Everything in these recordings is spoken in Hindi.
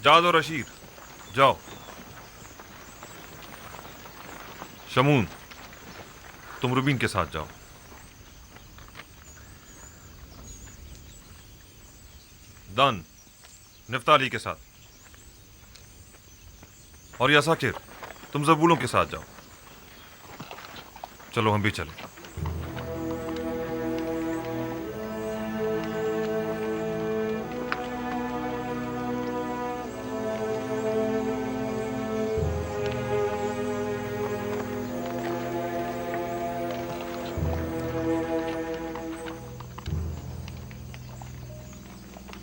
जाद और अशीर जाओ। शमून तुम रुबीन के साथ जाओ। दान निफ्ताली के साथ। और यासाकिर तुम जबूलों के साथ जाओ। चलो हम भी चलें।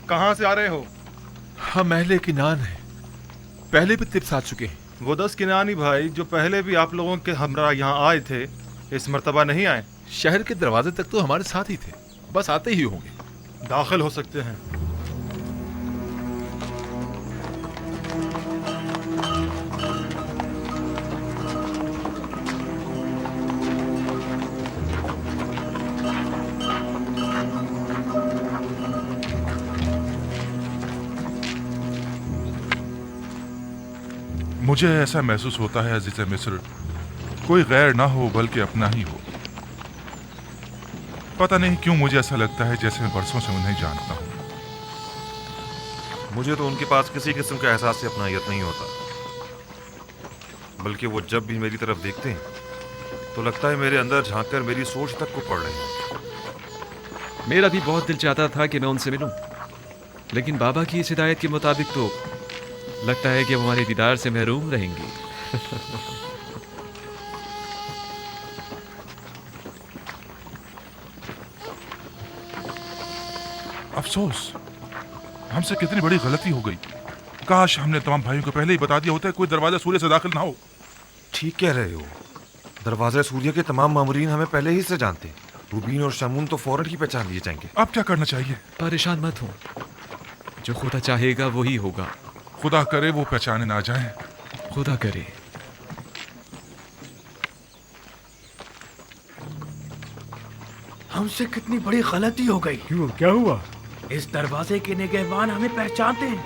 कहां से आ रहे हो? हम अहले किनान हैं, पहले भी तिब्स आ चुके हैं। वो 10 किनानी भाई जो पहले भी आप लोगों के हमरा यहाँ आए थे, इस मर्तबा नहीं आए। शहर के दरवाजे तक तो हमारे साथ ही थे, बस आते ही होंगे। दाखिल हो सकते हैं। मुझे ऐसा महसूस होता है अजीज मिस्र, कोई गैर ना हो बल्कि अपना ही हो। पता नहीं क्यों मुझे ऐसा लगता है जैसे मैं बरसों से उन्हें जानता हूँ। मुझे तो उनके पास किसी किस्म का एहसास से अपनाहियत नहीं होता, बल्कि वो जब भी मेरी तरफ देखते हैं तो लगता है मेरे अंदर झांककर मेरी सोच तक को पढ़ रहे हैं। मेरा भी बहुत दिल चाहता था कि मैं उनसे मिलूं, लेकिन बाबा की इस हिदायत के मुताबिक तो लगता है कि वो हमारे दीदार से महरूम रहेंगी। अफसोस, हमसे कितनी बड़ी गलती हो गई। काश हमने तमाम भाइयों को पहले ही बता दिया होता है कोई दरवाजा सूर्य से दाखिल ना हो। ठीक कह रहे हो, दरवाजा सूर्य के तमाम मामूरीन हमें पहले ही से जानते हैं। रूबीन और शमून तो फौरन ही पहचान लिए जाएंगे। अब क्या करना चाहिए? परेशान मत हो, जो खुदा चाहेगा वही होगा। खुदा करे वो पहचाने ना जाए। खुदा करे। हमसे कितनी बड़ी गलती हो गई। क्यों, क्या हुआ? इस दरवाजे के निगहबान हमें पहचानते हैं,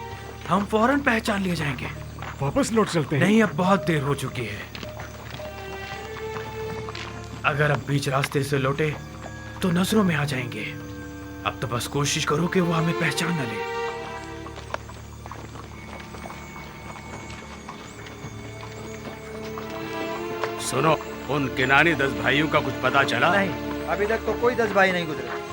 हम फौरन पहचान लिए जाएंगे। वापस लौट चलते हैं। नहीं, अब बहुत देर हो चुकी है। अगर अब बीच रास्ते से लौटे तो नजरों में आ जाएंगे। अब तो बस कोशिश करो कि वो हमें पहचान न ले। सुनो, उन किनानी 10 भाइयों का कुछ पता चला? नहीं, अभी तक तो कोई 10 भाई नहीं गुजरे।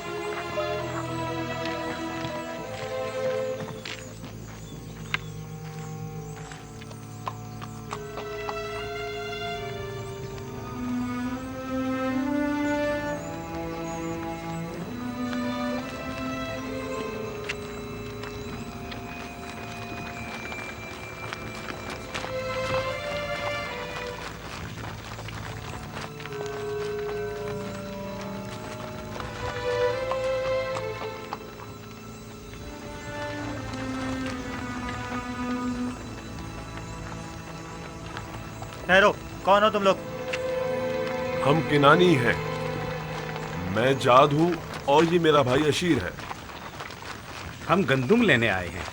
ठहरो, कौन हो तुम लोग? हम किनानी हैं। मैं जाद हूँ और ये मेरा भाई अशीर है। हम गंदुम लेने आए हैं।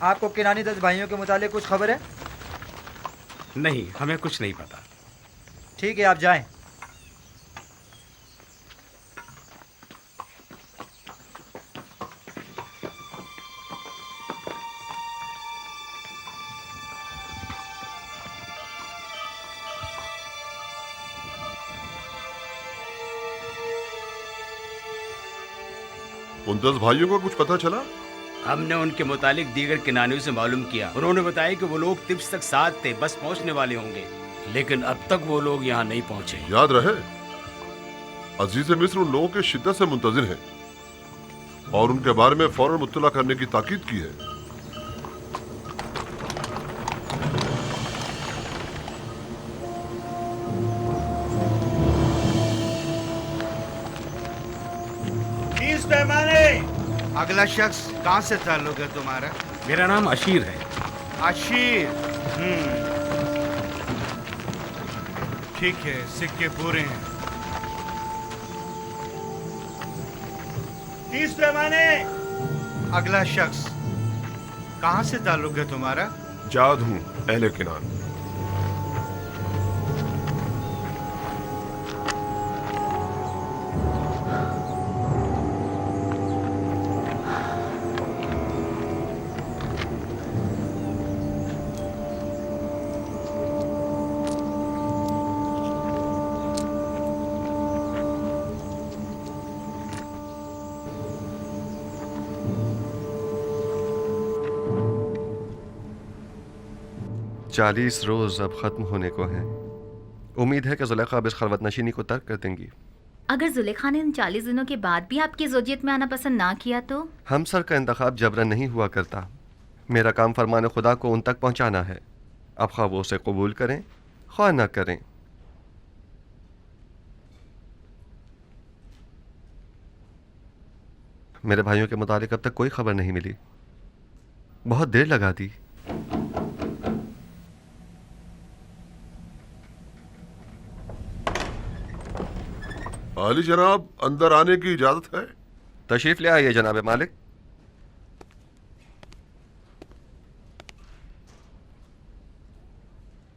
आपको किनानी 10 भाइयों के मुतालिक कुछ खबर है? नहीं, हमें कुछ नहीं पता। ठीक है, आप जाएं। उन 10 भाइयों का कुछ पता चला? हमने उनके मुतालिक दीगर किनानियों से मालूम किया। उन्होंने बताया कि वो लोग तिब्स तक साथ थे, बस पहुंचने वाले होंगे, लेकिन अब तक वो लोग यहाँ नहीं पहुंचे। याद रहे, अजीज मिस्र उन लोगों के शिद्दत से मुंतजिर हैं और उनके बारे में फौरन मुत्तला करने की ताकीद की है। अगला शख्स कहाँ से ताल्लुक है तुम्हारा? मेरा नाम अशीर है। अशीर, ठीक है, सिक्के पूरे हैं। 30 पैमाने। अगला शख्स। कहाँ से ताल्लुक है तुम्हारा? जाद हूँ अहले किनान। चालीस रोज अब खत्म होने को हैं। उम्मीद है कि जुलेखा अब इस खलवत नशीनी को तर्क कर देंगी। अगर जुलेखा ने इन 40 दिनों के बाद भी आपकी ज़ौजियत में आना पसंद ना किया तो? हमसर का इंतखाब जबरन नहीं हुआ करता। मेरा काम फरमान खुदा को उन तक पहुंचाना है। अब ख्वाह वो उसे कबूल करें ख्वाह ना करें। मेरे भाइयों के मुतालिक अब तक कोई खबर नहीं मिली। बहुत देर लगा दी। आली जनाब, अंदर आने की इजाजत है? तशरीफ ले आइए जनाब मालिक।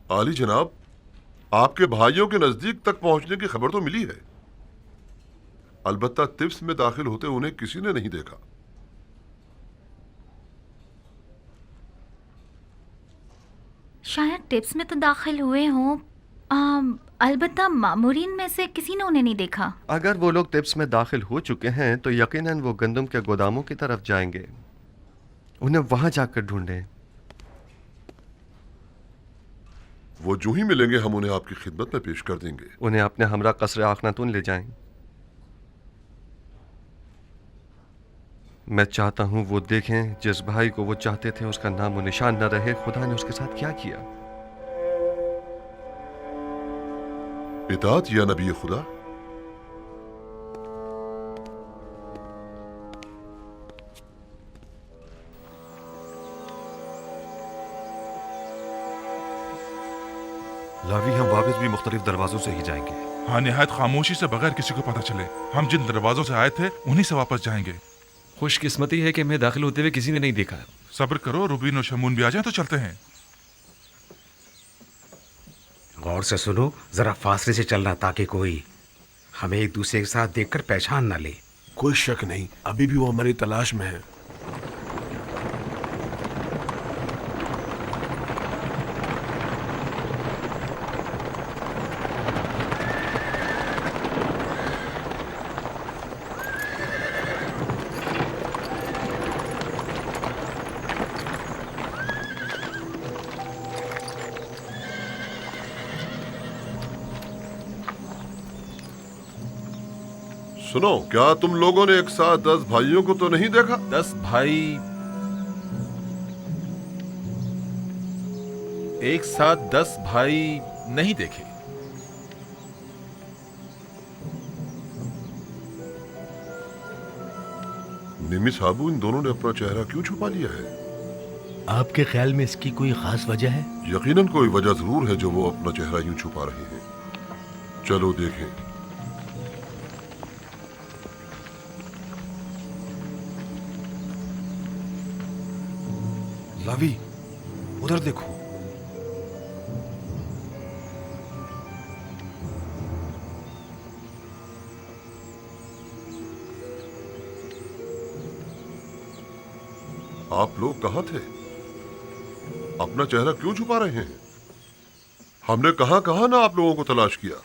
आली जनाब, आपके भाइयों के नजदीक तक पहुंचने की खबर तो मिली है, अलबत्ता तिब्स में दाखिल होते उन्हें किसी ने नहीं देखा। शायद टिप्स में तो दाखिल हुए हों, अलबत्ता मामूरीन में से किसी ने उन्हें नहीं देखा। अगर वो लोग टिप्स में दाखिल हो चुके हैं तो यकीनन वो गंदम के गोदामों की तरफ जाएंगे। उन्हें वहां जाकर ढूंढें। वो जो ही मिलेंगे हम उन्हें आपकी खिदमत में पेश कर देंगे। उन्हें अपने हमरा कसर आखनातून ले जाएं। मैं चाहता हूं वो देखें जिस भाई को वो चाहते थे उसका नाम और निशान न रहे। खुदा ने उसके साथ क्या किया। इताअत या नबी खुदा। लावी, हम वापस भी मुख्तलिफ दरवाजों से ही जाएंगे। हाँ, निहायत खामोशी से बगैर किसी को पता चले। हम जिन दरवाजों से आए थे उन्हीं से वापस जाएंगे। खुशकिस्मती है कि मैं दाखिल होते हुए किसी ने नहीं देखा। सब्र करो, रुबीन और शमून भी आ जाए तो चलते हैं। गौर से सुनो, जरा फासले से चलना ताकि कोई हमें एक दूसरे के साथ देखकर पहचान ना ले। कोई शक नहीं, अभी भी वो हमारी तलाश में है। सुनो, क्या तुम लोगों ने एक साथ 10 भाइयों को तो नहीं देखा? 10 भाई एक साथ 10 भाई नहीं देखे। निमी साहबू, इन दोनों ने अपना चेहरा क्यों छुपा लिया है? आपके ख्याल में इसकी कोई खास वजह है? यकीनन कोई वजह जरूर है जो वो अपना चेहरा यूं छुपा रहे हैं। चलो देखें। लावी, उधर देखो। आप लोग कहाँ थे? अपना चेहरा क्यों छुपा रहे हैं? हमने कहाँ कहाँ ना आप लोगों को तलाश किया।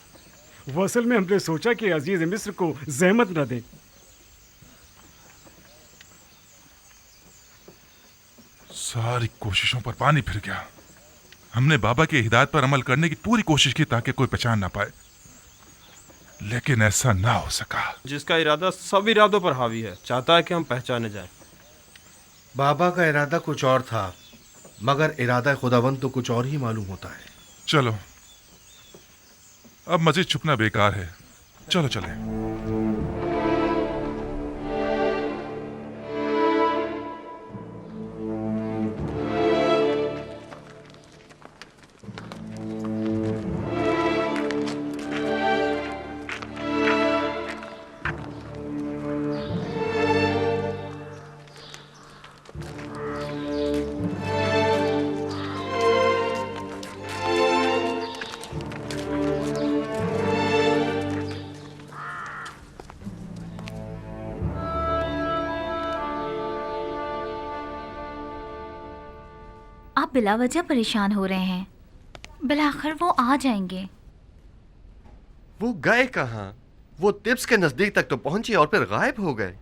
वो असल में हमने सोचा कि अजीज मिस्र को जहमत न दें। सारी कोशिशों पर पानी फिर गया। हमने बाबा की हिदायत पर अमल करने की पूरी कोशिश की ताकि कोई पहचान ना पाए, लेकिन ऐसा ना हो सका। जिसका इरादा सब इरादों पर हावी है, चाहता है कि हम पहचाने जाएं। बाबा का इरादा कुछ और था, मगर इरादा खुदावंद तो कुछ और ही मालूम होता है। चलो, अब मजीद छुपना बेकार है। चलो चलें। आप बिला वजह परेशान हो रहे हैं। बिलाखिर वो आ जाएंगे। वो गए कहाँ? वो तिब्स के नजदीक तक तो पहुंचे और फिर गायब हो गए।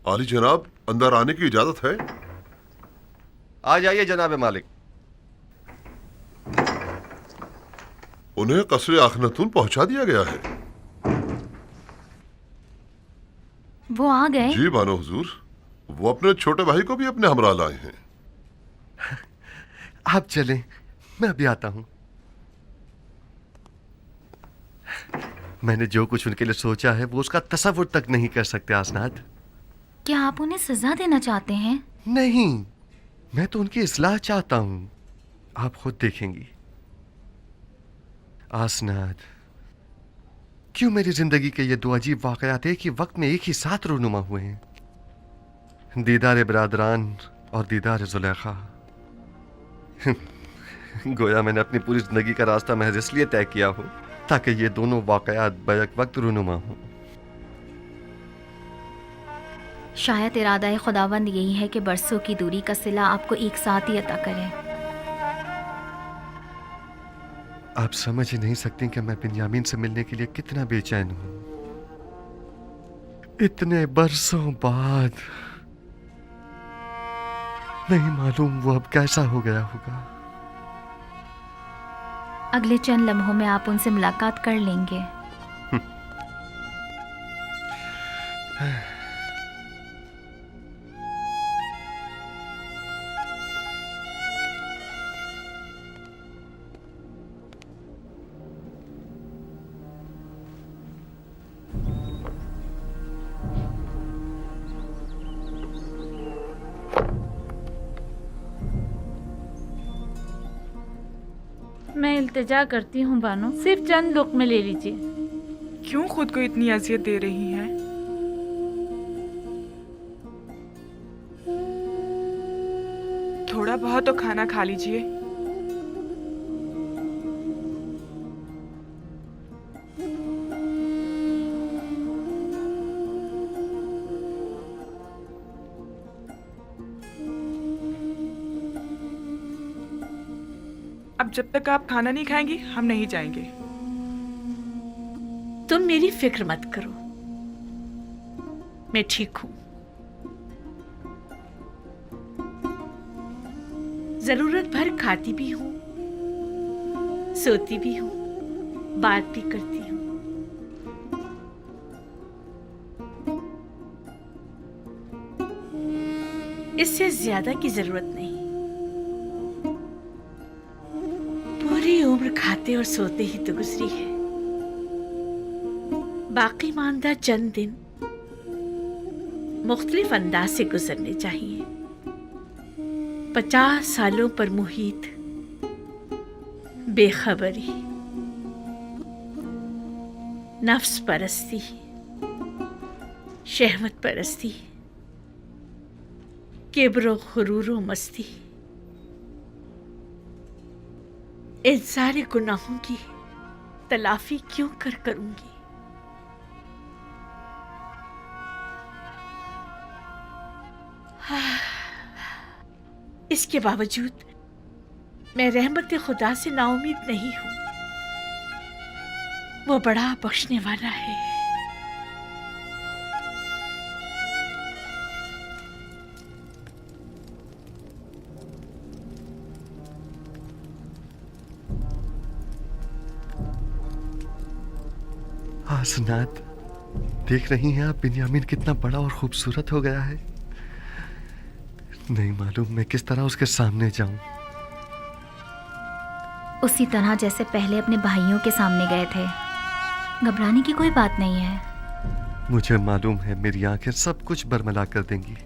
आली जनाब, अंदर आने की इजाजत है? आ जाइए जनाब मालिक। उन्हें कसरे आखनतून पहुंचा दिया गया है। वो आ गए? जी बानो हुजूर, वो अपने छोटे भाई को भी अपने हमरा लाए हैं। आप चलें, मैं अभी आता हूं। मैंने जो कुछ उनके लिए सोचा है वो उसका तसव्वुर तक नहीं कर सकते आसनाद। क्या आप उन्हें सजा देना चाहते हैं? नहीं, मैं तो उनकी इस्लाह चाहता हूं। आप खुद देखेंगी। आसनाद, क्यों मेरी जिंदगी के ये दो अजीब वाकयात एक ही वक्त में एक ही साथ रूनुमा हुए हैं? दीदार बरादरान और दीदार जुलेखा। गोया मैंने अपनी पूरी जिंदगी का रास्ता महज इसलिए तय किया हो ताकि ये दोनों वाकयात बैक वक्त रूनुमा हों। शायद इरादा खुदावंद यही है कि बरसों की दूरी का सिला आपको एक साथ ही अता करे। आप समझ ही नहीं सकती कि मैं बिन्यामीन से मिलने के लिए कितना बेचैन हूं। इतने बरसों बाद। नहीं मालूम वो अब कैसा हो गया होगा। अगले चंद लम्हों में आप उनसे मुलाकात कर लेंगे। मैं इल्तिजा करती हूँ बानो, सिर्फ चंद लुक़्मे ले लीजिए। क्यों खुद को इतनी अजियत दे रही हैं? थोड़ा बहुत तो खाना खा लीजिए। अब जब तक आप खाना नहीं खाएंगी हम नहीं जाएंगे। तुम मेरी फिक्र मत करो, मैं ठीक हूं। जरूरत भर खाती भी हूं, सोती भी हूं, बात भी करती हूं। इससे ज्यादा की जरूरत नहीं। पूरी उम्र खाते और सोते ही तो गुजरी है। बाकी मानदा चंद दिन मुख्तलिफ अंदाज से गुजरने चाहिए। 50 सालों पर मुहित बेखबरी, नफ्स परस्ती, शहवत परस्ती, किब्र गुरूर व मस्ती, इन सारे गुनाहों की तलाफी क्यों करूंगी? इसके बावजूद मैं रहमत खुदा से नाउमीद नहीं हूं। वो बड़ा बख्शने वाला है। आसनाद, देख रही हैं आप बिन्यामीन कितना बड़ा और खूबसूरत हो गया है। नहीं मालूम मैं किस तरह उसके सामने जाऊं। उसी तरह जैसे पहले अपने भाइयों के सामने गए थे। घबराने की कोई बात नहीं है। मुझे मालूम है मेरी आंखें सब कुछ बरमला कर देंगी।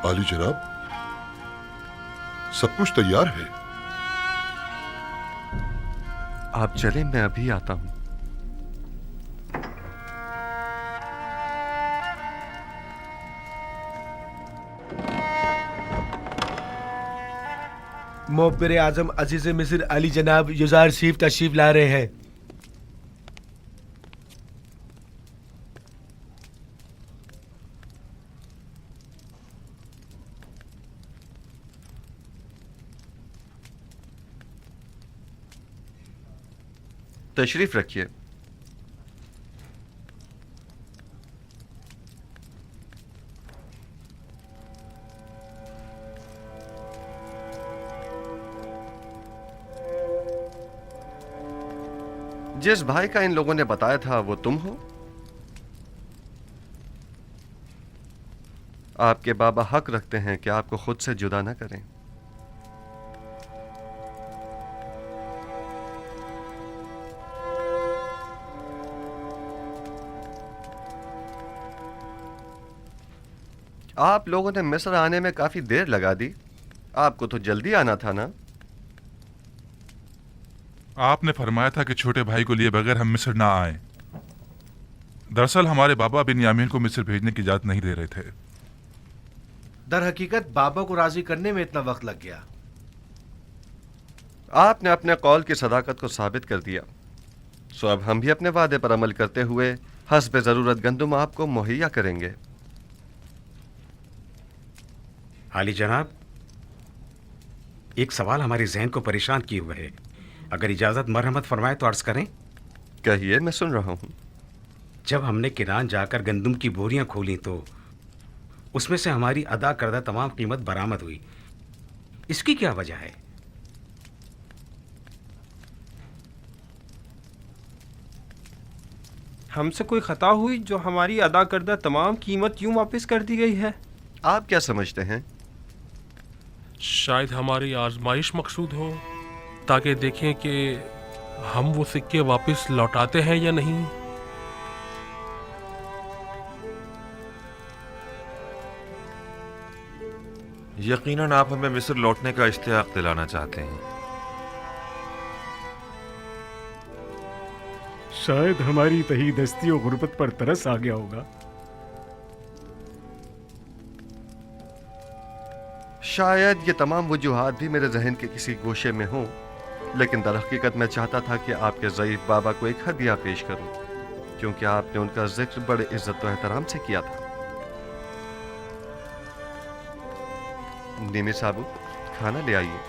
आली जनाब, सब कुछ तैयार है। आप चलें, मैं अभी आता हूं। मोहब्बर आजम अजीज मिस्र अली जनाब युजार शरीफ तशरीफ ला रहे हैं। तशरीफ रखिए। जिस भाई का इन लोगों ने बताया था वो तुम हो? आपके बाबा हक रखते हैं कि आपको खुद से जुदा ना करें। आप लोगों ने मिस्र आने में काफी देर लगा दी। आपको तो जल्दी आना था ना? आपने फरमाया था कि छोटे भाई को लिए बगैर हम मिस्र ना आए। दरअसल हमारे बाबा बिन्यामीन को मिस्र भेजने की इजाजत नहीं दे रहे थे। दर हकीकत बाबा को राजी करने में इतना वक्त लग गया। आपने अपने कौल की सदाकत को साबित कर दिया, सो अब हम भी अपने वादे पर अमल करते हुए हस्ब जरूरत गंदुम आपको मुहैया करेंगे। आली जनाब, एक सवाल हमारे जहन को परेशान किए हुए है। अगर इजाज़त मरहमत फरमाए तो अर्ज़ करें। कहिए, मैं सुन रहा हूँ। जब हमने किरान जाकर गंदम की बोरियां खोली तो उसमें से हमारी अदा करदा तमाम कीमत बरामद हुई। इसकी क्या वजह है? हमसे कोई खता हुई जो हमारी अदा करदा तमाम कीमत यूं वापस कर दी गई है? आप क्या समझते हैं? शायद हमारी आजमाइश मकसूद हो, ताकि देखें कि हम वो सिक्के वापस लौटाते हैं या नहीं। यकीनन आप हमें मिस्र लौटने का इश्तियाक दिलाना चाहते हैं। शायद हमारी तही दस्ती और गुर्बत पर तरस आ गया होगा। शायद ये तमाम वजूहात भी मेरे जहन के किसी गोशे में हों, लेकिन दर हकीकत मैं चाहता था कि आपके ज़ईफ़ बाबा को एक हदिया पेश करूं, क्योंकि आपने उनका जिक्र बड़े इज्जत और एहतराम से किया था। नीमी साबू, खाना ले आइए।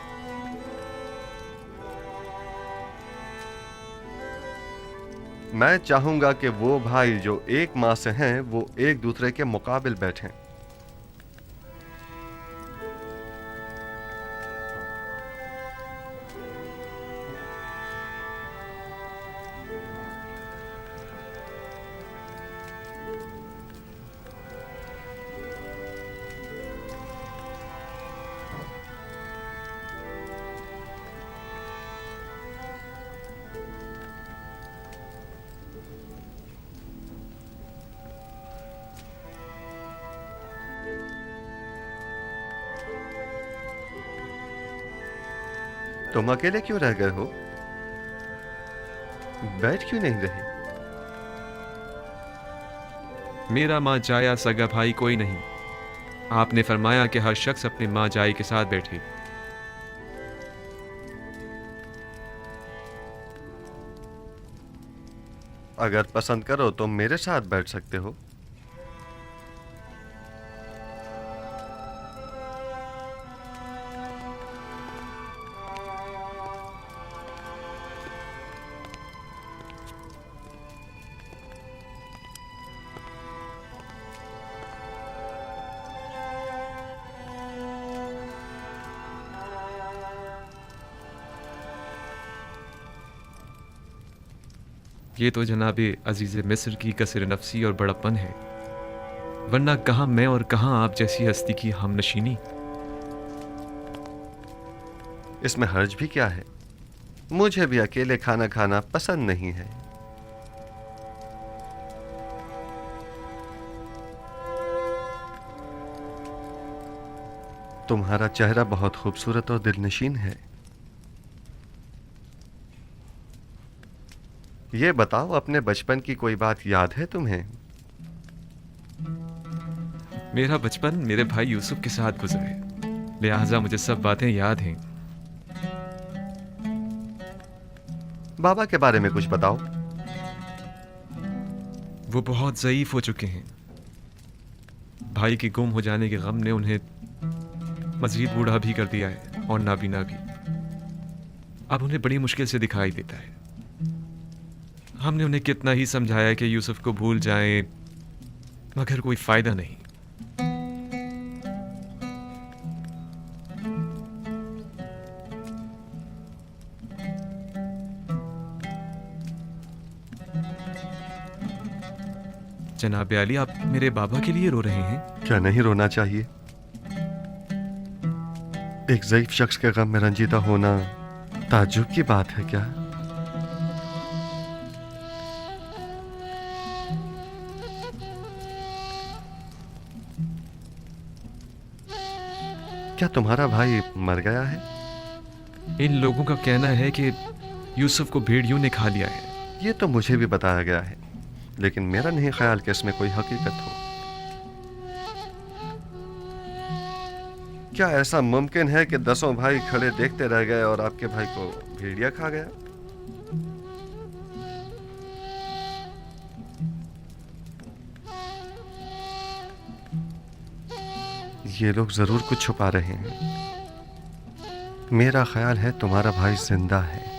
मैं चाहूंगा कि वो भाई जो एक माह से हैं वो एक दूसरे के मुकाबिल बैठें। तुम अकेले क्यों रह गए हो? बैठ क्यों नहीं रहे? मेरा माँ जाया सगा भाई कोई नहीं। आपने फरमाया कि हर शख्स अपने माँ जाई के साथ बैठे। अगर पसंद करो तो मेरे साथ बैठ सकते हो। ये तो जनाबे अजीज़ मिस्र की कसर नफसी और बड़प्पन है, वरना कहाँ मैं और कहाँ आप जैसी हस्ती की हमनशीनी। इसमें हर्ज भी क्या है? मुझे भी अकेले खाना खाना पसंद नहीं है। तुम्हारा चेहरा बहुत खूबसूरत और दिलनशीन है। ये बताओ, अपने बचपन की कोई बात याद है तुम्हें? मेरा बचपन मेरे भाई यूसुफ के साथ गुजरा है, लिहाजा मुझे सब बातें याद हैं। बाबा के बारे में कुछ बताओ। वो बहुत ज़ईफ हो चुके हैं। भाई के गुम हो जाने के गम ने उन्हें मजीद बूढ़ा भी कर दिया है और नाबीना भी। अब उन्हें बड़ी मुश्किल से दिखाई देता है। हमने उन्हें कितना ही समझाया कि यूसुफ को भूल जाएं, मगर कोई फायदा नहीं। जनाब अली, आप मेरे बाबा के लिए रो रहे हैं? क्या नहीं रोना चाहिए? एक ज़ईफ शख्स के गम में रंजीदा होना ताज्जुब की बात है क्या? क्या तुम्हारा भाई मर गया है? इन लोगों का कहना है कि यूसुफ को भेड़ियों ने खा लिया है। ये तो मुझे भी बताया गया है, लेकिन मेरा नहीं ख्याल कि इसमें कोई हकीकत हो। क्या ऐसा मुमकिन है कि 10 भाई खड़े देखते रह गए और आपके भाई को भेड़िया खा गया? ये लोग जरूर कुछ छुपा रहे हैं। मेरा ख्याल है तुम्हारा भाई जिंदा है।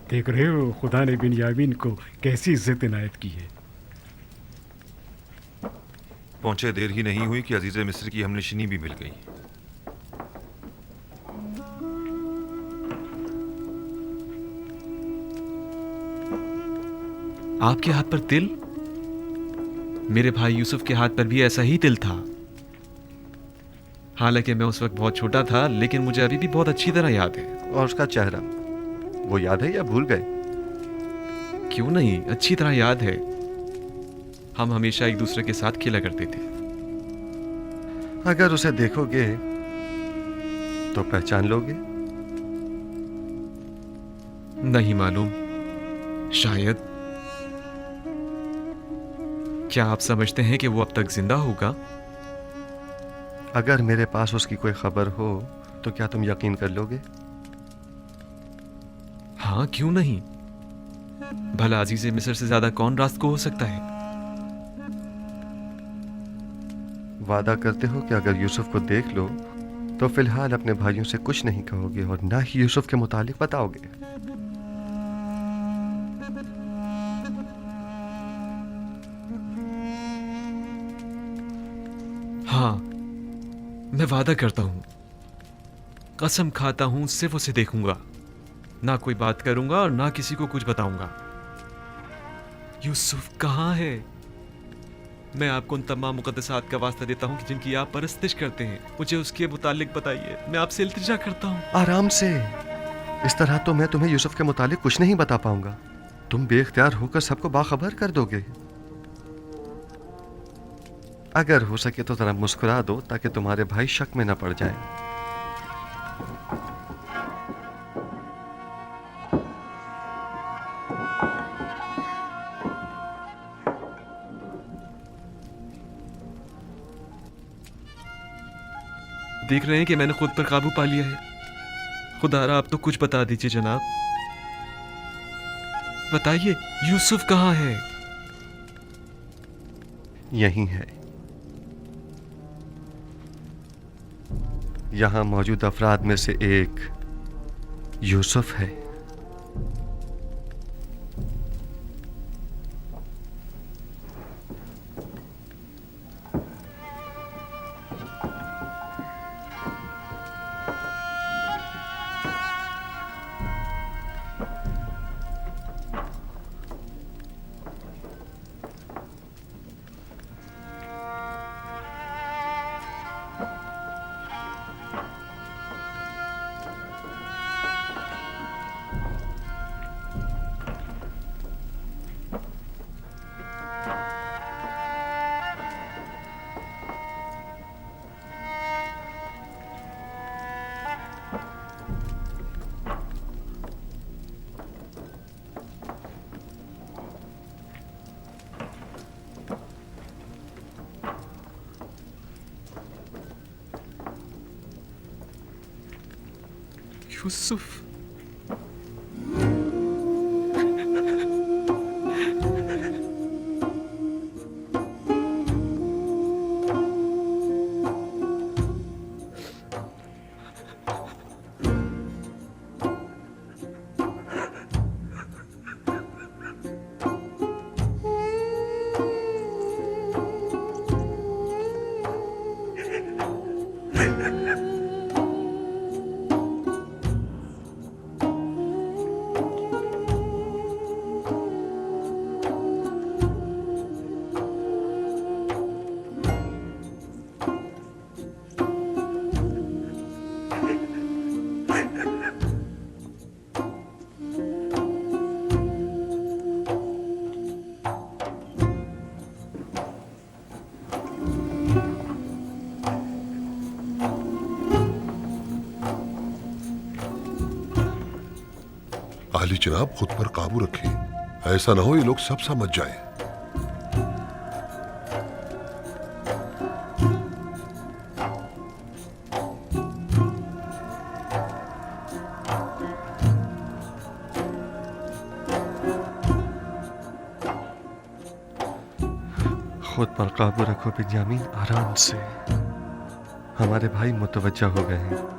देख रहे हो खुदा ने बिन्यामीन को कैसी इज्जत इनायत की है। पहुंचे देर ही नहीं हुई कि अजीज मिस्र की हमनशिनी भी मिल गई। आपके हाथ पर तिल? मेरे भाई यूसुफ के हाथ पर भी ऐसा ही तिल था। हालांकि मैं उस वक्त बहुत छोटा था, लेकिन मुझे अभी भी बहुत अच्छी तरह याद है। और उसका चेहरा, वो याद है या भूल गए? क्यों नहीं, अच्छी तरह याद है। हम हमेशा एक दूसरे के साथ खेला करते थे। अगर उसे देखोगे तो पहचान लोगे? नहीं मालूम, शायद। क्या आप समझते हैं कि वो अब तक जिंदा होगा? अगर मेरे पास उसकी कोई खबर हो तो क्या तुम यकीन कर लोगे? हाँ, क्यों नहीं। भला अजीज मिस्र से ज्यादा कौन रास्त को हो सकता है? वादा करते हो कि अगर यूसुफ को देख लो तो फिलहाल अपने भाइयों से कुछ नहीं कहोगे और ना ही यूसुफ के मुतालिक बताओगे? हाँ, मैं वादा करता हूं, कसम खाता हूं, सिर्फ उसे देखूंगा, ना कोई बात करूंगा और ना किसी को कुछ बताऊंगा। यूसुफ कहाँ है? मैं आपको उन तमाम मुकद्दसात का वास्ता देता हूं कि जिनकी आप परस्तिश करते हैं। मुझे उसके मुतालिक बताइए, मैं आपसे इल्तिजा करता हूं। आराम से। इस तरह तो मैं तुम्हें यूसुफ के मुतालिक कुछ नहीं बता पाऊंगा। तुम बेख्तियार होकर सबको बाखबर कर दोगे। अगर हो सके तो जरा मुस्कुरा दो ताकि तुम्हारे भाई शक में न पड़ जाएं। देख रहे हैं कि मैंने खुद पर काबू पा लिया है। खुदारा आप तो कुछ बता दीजिए जनाब। बताइए, यूसुफ कहाँ है? यही है। यहाँ मौजूद अफराद में से एक यूसुफ है। यूसुफ। आली जनाब, खुद पर काबू रखें, ऐसा ना हो ये लोग सब समझ जाएं। खुद पर काबू रखो बिन्यामीन, आराम से। हमारे भाई मुतवज्जा हो गए हैं।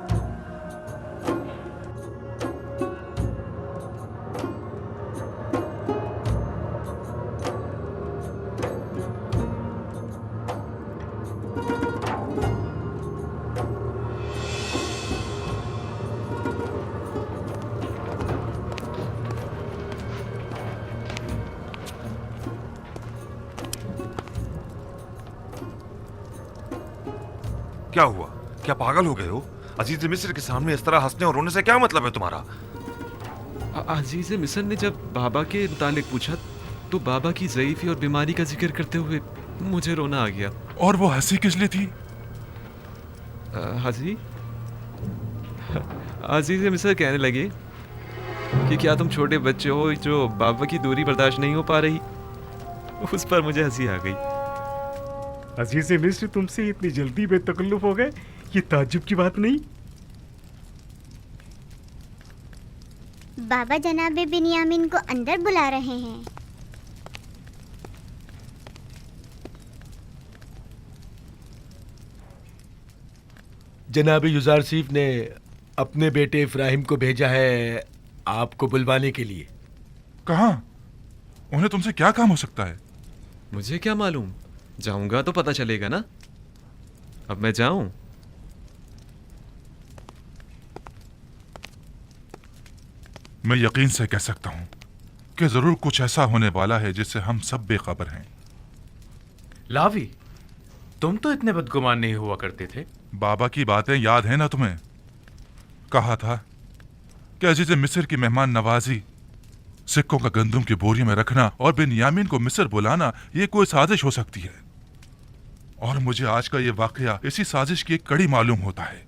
क्या हुआ? क्या पागल हो गए हो? अजीज मिस्र के सामने इस तरह हंसने और रोने से क्या मतलब है तुम्हारा? अजीज मिस्र ने जब बाबा के मुतालिक पूछा तो बाबा की ज़ईफ़ी और बीमारी का जिक्र करते हुए मुझे रोना आ गया। और वो हंसी किस लिए थी? हाजी, अजीज मिस्र कहने लगे कि क्या तुम छोटे बच्चे हो जो बाबा की दूरी बर्दाश्त नहीं हो पा रही? उस पर मुझे हंसी आ गई। अजीज मिस्र तुमसे इतनी जल्दी बेतकल्लुफ हो गए, ये ताज्जुब की बात नहीं। बाबा जनाब बिन्यामीन को अंदर बुला रहे हैं। जनाब युजारसीफ ने अपने बेटे इब्राहिम को भेजा है आपको बुलवाने के लिए। कहाँ? उन्हें तुमसे क्या काम हो सकता है? मुझे क्या मालूम, जाऊंगा तो पता चलेगा ना। अब मैं जाऊं? मैं यकीन से कह सकता हूं कि जरूर कुछ ऐसा होने वाला है जिससे हम सब बेखबर हैं। लावी, तुम तो इतने बदगुमान नहीं हुआ करते थे। बाबा की बातें याद है ना तुम्हें? कहा था कि अजीज मिस्र की मेहमान नवाजी, सिक्कों का गंदुम की बोरी में रखना और बिन्यामीन को मिस्र बुलाना ये कोई साजिश हो सकती है। और मुझे आज का ये वाकया इसी साजिश की एक कड़ी मालूम होता है।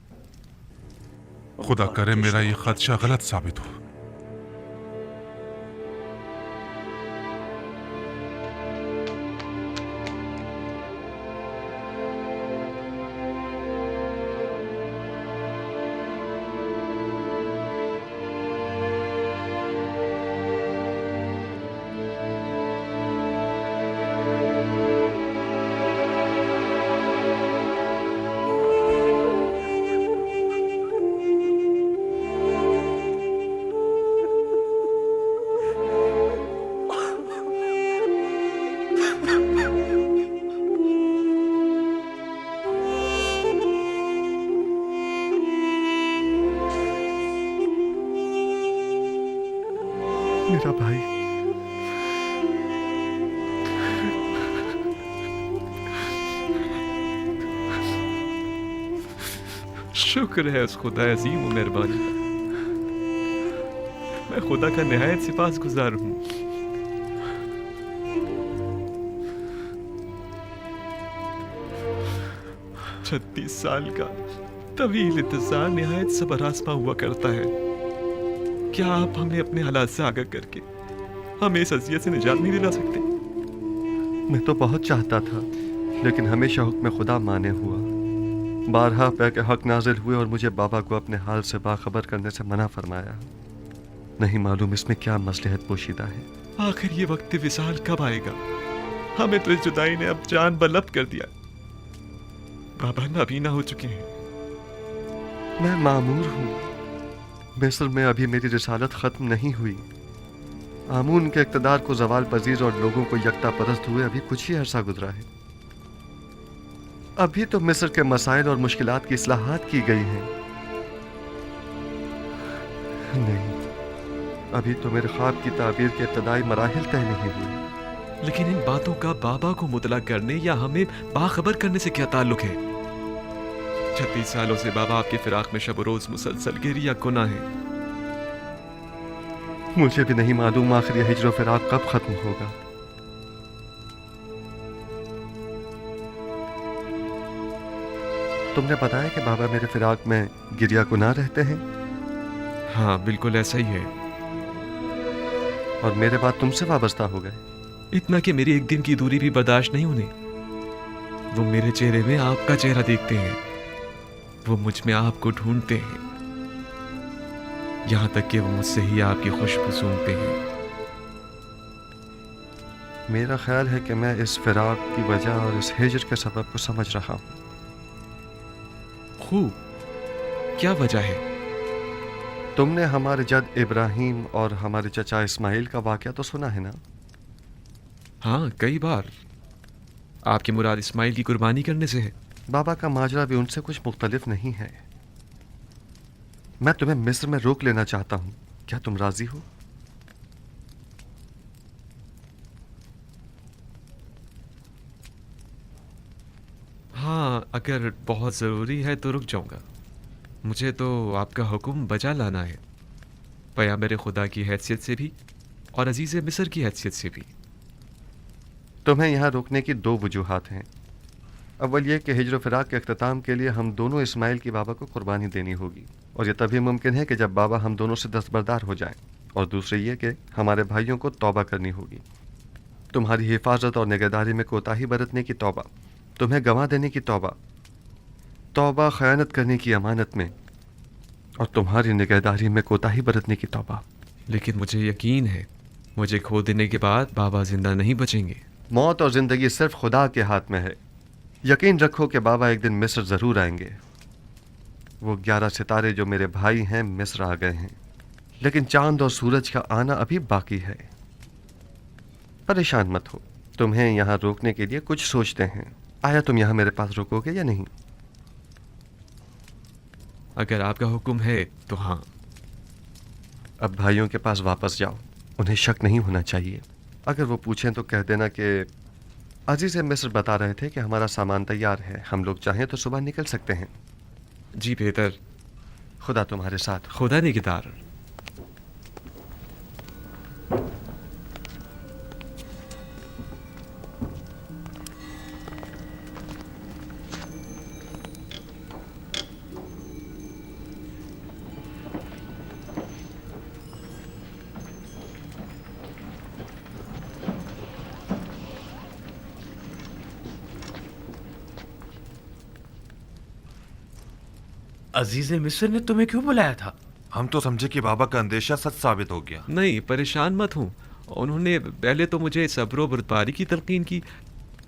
खुदा करे मेरा ये खदशा गलत साबित हो। शुक्र है उस खुदा अजीम व मेहरबानी का। मैं खुदा का निहायत सिपासगुजार हूँ। छत्तीस साल का तवील इंतजार निहायत सबर आसमा हुआ करता है। क्या आप हमें अपने हालात से आगाह करके हमें इस अजियत से निजात नहीं दिला सकते? मैं तो बहुत चाहता था, लेकिन हमेशा हुक्म खुदा माने हुआ। बारहा पे के हक नाजिल हुए और मुझे बाबा को अपने हाल से बाखबर करने से मना फरमाया। नहीं मालूम इसमें क्या मसलहत पोशीदा है। आखिर ये वक्त विसाल कब आएगा? हमें तो इस जुदाई ने अब जान बलब कर दिया। बाबा नाबीना हो चुके हैं। मैं मामूर हूँ। मिस्र में अभी मेरी रिसालत खत्म नहीं हुई। आमून के इक़्तिदार को जवाल पजीर और लोगों को यकता परस्त हुए अभी कुछ ही अरसा गुजरा है। अभी तो मिस्र के मसाइल और मुश्किलात की इस्लाहात की गई हैं। नहीं, अभी तो मेरे ख्वाब की ताबीर के इब्तदाई मराहिल तय नहीं हुए। लेकिन इन बातों का बाबा को मुतला करने या हमें बाखबर करने से क्या ताल्लुक है? 36 सालों से बाबा आपके फिराक में शब रोज मुसलसल गिरी या गुनाह है। मुझे भी नहीं मालूम आखिर यह हिज्र फिराक कब खत्म होगा। तुमने बताया कि बाबा मेरे फिराक में गिरिया गुनाह रहते हैं? हाँ, बिल्कुल ऐसा ही है। और मेरे बाद तुमसे वाबस्ता हो गए? इतना कि मेरी एक दिन की दूरी भी बर्दाश्त नहीं होने। वो मेरे चेहरे में आपका चेहरा देखते हैं, वो मुझ में आपको ढूंढते हैं, यहां तक कि वो मुझसे ही आपकी खुशबू सूंघते हैं। मेरा ख्याल है कि मैं इस फिराक की वजह और इस हिज्र के सबब को समझ रहा हूं। खूब, क्या वजह है? तुमने हमारे जद इब्राहिम और हमारे चचा इस्माइल का वाकया तो सुना है ना? हाँ, कई बार। आपकी मुराद इस्माइल की कुर्बानी करने से है? बाबा का माजरा भी उनसे कुछ मुख्तलिफ नहीं है। मैं तुम्हें मिस्र में रोक लेना चाहता हूं, क्या तुम राजी हो? हाँ, अगर बहुत ज़रूरी है तो रुक जाऊंगा। मुझे तो आपका हुक्म बजा लाना है, पैगंबर खुदा की हैसियत से भी और अजीज़ मिस्र की हैसियत से भी। तुम्हें यहाँ रोकने की दो वजूहात हैं। अव्वल ये कि हिज्र फिराक के अख्ताम के लिए हम दोनों इस्माइल की बाबा को कुर्बानी देनी होगी, और यह तभी मुमकिन है कि जब बाबा हम दोनों से दस्तबरदार हो जाएं। और दूसरी ये कि हमारे भाइयों को तौबा करनी होगी। तुम्हारी हिफाजत और निगहदारी में कोताही बरतने की तौबा, तुम्हें गंवा देने की तौबा, तौबा खयानत करने की अमानत में, और तुम्हारी निगहदारी में कोताही बरतने की तौबा। लेकिन मुझे यकीन है मुझे खो देने के बाद बाबा जिंदा नहीं बचेंगे। मौत और ज़िंदगी सिर्फ खुदा के हाथ में है। यकीन रखो कि बाबा एक दिन मिस्र ज़रूर आएंगे। वो 11 सितारे जो मेरे भाई हैं मिस्र आ गए हैं, लेकिन चांद और सूरज का आना अभी बाकी है। परेशान मत हो, तुम्हें यहाँ रोकने के लिए कुछ सोचते हैं। आया तुम यहाँ मेरे पास रुकोगे या नहीं? अगर आपका हुक्म है तो हाँ। अब भाइयों के पास वापस जाओ, उन्हें शक नहीं होना चाहिए। अगर वो पूछें तो कह देना कि अजीज़ मिस्र बता रहे थे कि हमारा सामान तैयार है, हम लोग चाहें तो सुबह निकल सकते हैं। जी बेहतर। खुदा तुम्हारे साथ। खुदा निगहदार। अजीज मिस्र ने तुम्हें क्यों बुलाया था? हम तो समझे कि बाबा का अंदेशा सच साबित हो गया। नहीं, परेशान मत हूँ। उन्होंने पहले तो मुझे सब्र बर्दारी की तलकीन की,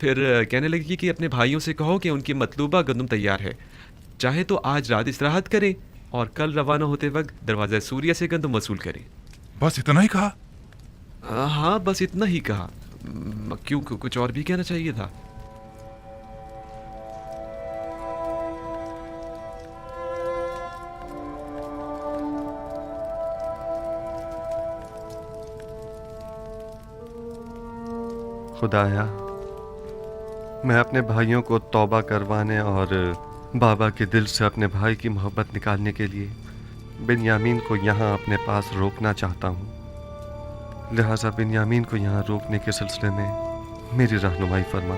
फिर कहने लगी कि अपने भाइयों से कहो कि उनकी मतलूबा गंदम तैयार है, चाहे तो आज रात इस्तिराहत करें और कल रवाना होते वक्त दरवाज़ा सूर्य से गंदम वसूल करें। बस इतना ही कहा? हाँ, बस इतना ही कहा। क्यों, कुछ और भी कहना चाहिए था? खुदाया, मैं अपने भाइयों को तौबा करवाने और बाबा के दिल से अपने भाई की मोहब्बत निकालने के लिए बिन्यामीन को यहाँ अपने पास रोकना चाहता हूँ। लिहाजा बिन्यामीन को यहाँ रोकने के सिलसिले में मेरी रहनुमाई फरमा।